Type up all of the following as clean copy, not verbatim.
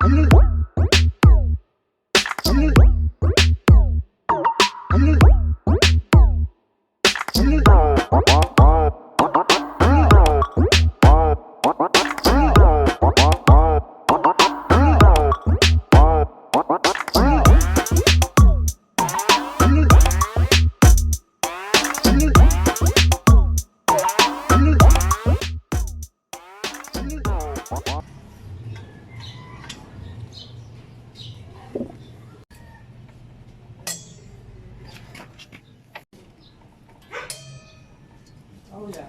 Oh yeah.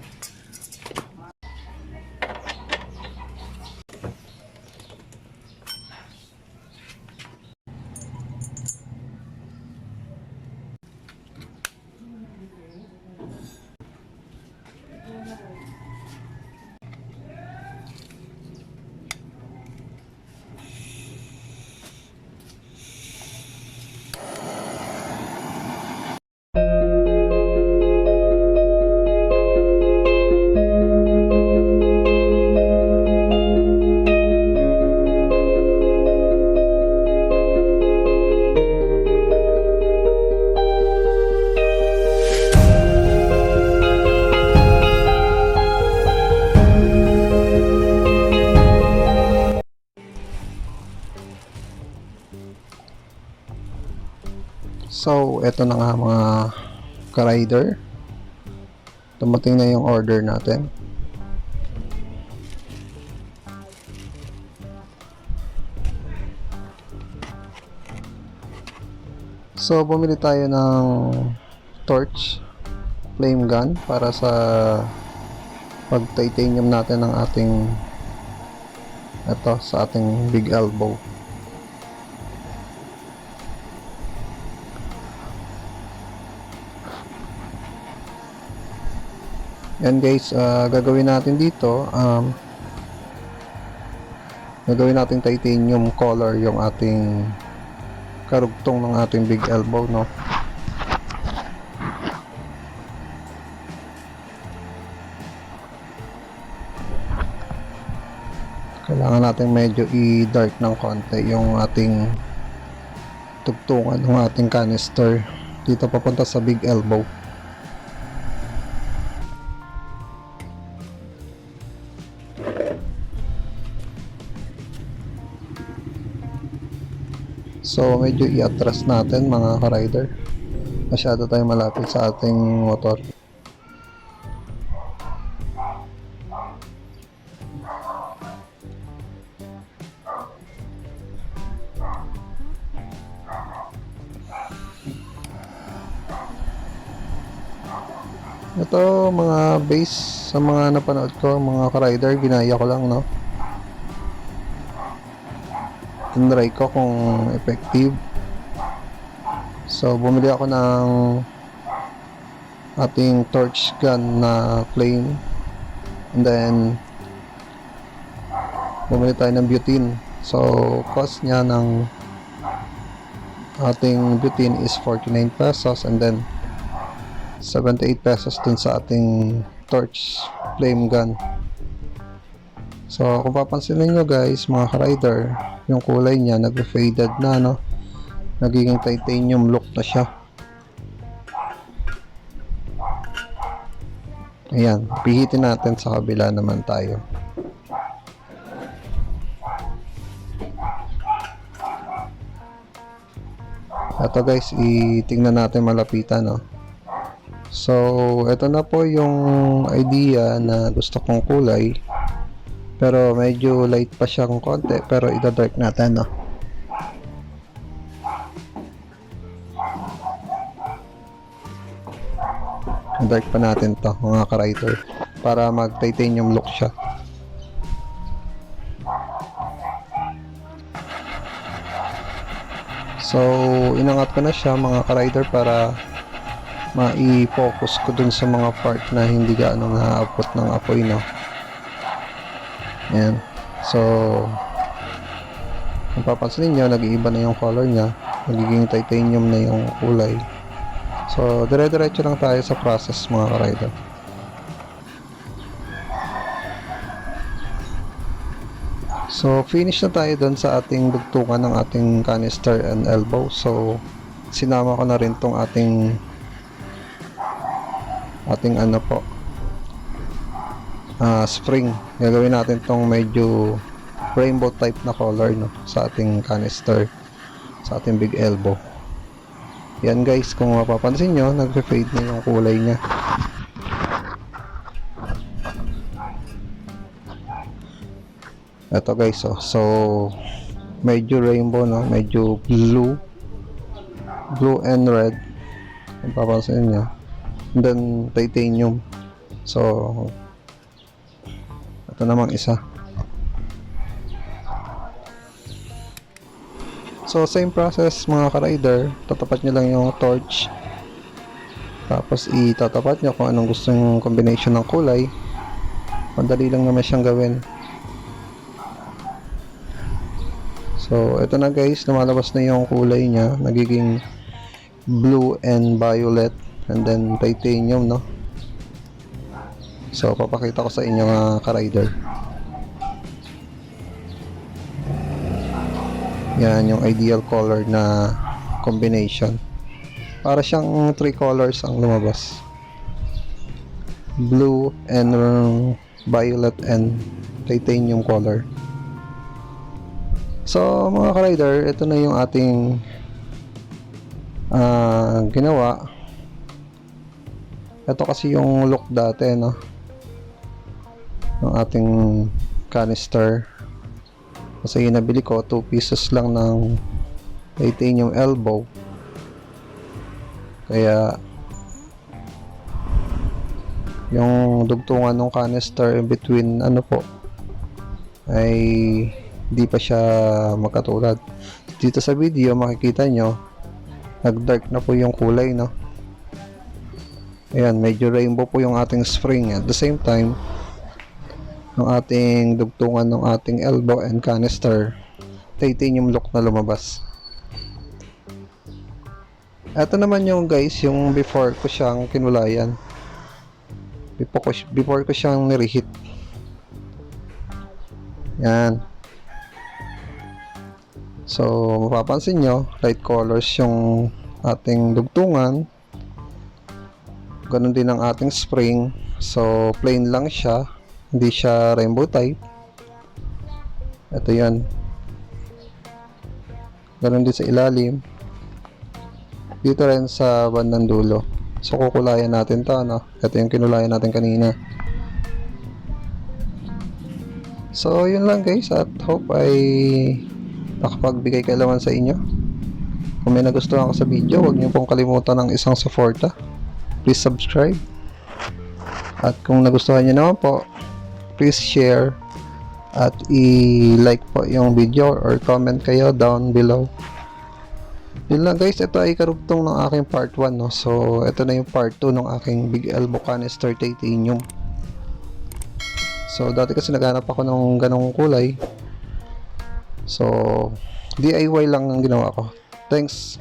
So, eto na nga mga ka-rider. Dumating na yung order natin. So, bumili tayo ng torch, flame gun para sa pag-titanium natin ng ating sa ating big elbow. Yan guys, gagawin natin dito, gagawin natin titanium color yung ating karugtong ng ating big elbow, no? Kailangan natin medyo i-dark ng konti yung ating tugtungan ng ating canister dito papunta sa big elbow. So medyo i-atras natin mga ka-rider. Masyado tayong malapit sa ating motor. Ito mga base sa mga napanood ko mga ka-rider, ginaya ko lang, no? Tinry ko kung effective. So bumili ako ng ating torch gun na flame, and then bumili tayo ng butane. So cost niya ng ating butane is 49 pesos, and then 78 pesos dun sa ating torch flame gun. So kung papansin niyo guys mga ka-rider, yung kulay niya nag-faded na, no? Nagiging titanium look na siya. Ayan, pihitin natin sa kabila naman tayo. Ito guys, itingnan natin malapitan, no? So ito na po yung idea na gusto kong kulay. Pero medyo light pa siyang konti, pero ida-dark natin, no? Dark pa natin to mga ka-rider para mag titanium look siya. So inangat ko na siya mga ka-rider para mai-focus ko dun sa mga part na hindi gaano naaabot ng apoy, no? Ayan. So kung papansin niyo, nag-iiba na yung color niya, nagiging titanium na yung kulay. So dire-diretso lang tayo sa process mga ka-rider. So finish na tayo doon sa ating dugtungan ng ating canister and elbow. So sinama ko na rin tong ating ano po, spring. Gagawin natin tong medyo rainbow type na color, no, sa ating canister, sa ating big elbow. Yan guys, kung mapapansin nyo, nagpe-fade na yung kulay nya. Ito guys, oh. So medyo rainbow, no, medyo blue and red, kung mapapansin nyo. And then titanium. So ito namang isa. So same process mga ka-rider, tatapat nyo lang yung torch, tapos itatapat nyo kung anong gusto yung combination ng kulay. Madali lang naman siyang gawin. So ito na guys, lumalabas na yung kulay niya, nagiging blue and violet and then titanium, no. So papakita ko sa inyo mga ka-rider. Yan yung ideal color na combination. Para siyang 3 colors ang lumabas. Blue and violet and titanium color. So mga ka-rider, ito na yung ating ginawa. Ito kasi yung look dati, no, ng ating canister. Kasi yung nabili ko 2 pieces lang ng titanium elbow, kaya yung dugtungan ng canister in between ano po ay di pa siya magkatulad. Dito sa video makikita nyo nag dark na po yung kulay, no. Ayan, medyo rainbow po yung ating spring. At the same time, ng ating dugtungan ng ating elbow and canister, titanium look na lumabas. Ito naman yung guys, yung before ko siyang kinulayan, before ko siyang nireheat. Yan. So mapapansin nyo, light colors yung ating dugtungan, ganun din ang ating spring. So plain lang siya, hindi siya rainbow type. Ito yan, ganun din sa ilalim, dito rin sa bandang dulo. So kukulayan natin to, no? Ito yung kinulayan natin kanina. So yun lang guys, at hope ay nakapagbigay kaalaman sa inyo. Kung may nagustuhan ko sa video, huwag niyo pong kalimutan ng isang suporta. Please subscribe. At kung nagustuhan niyo naman po, please share at i-like po yung video or comment kayo down below. Yun lang guys, ito ay karugtong ng aking part 1, no? So ito na yung part 2 ng aking big elbow canister titanium. So dati kasi naghanap ako ng ganong kulay, so DIY lang ang ginawa ko. Thanks.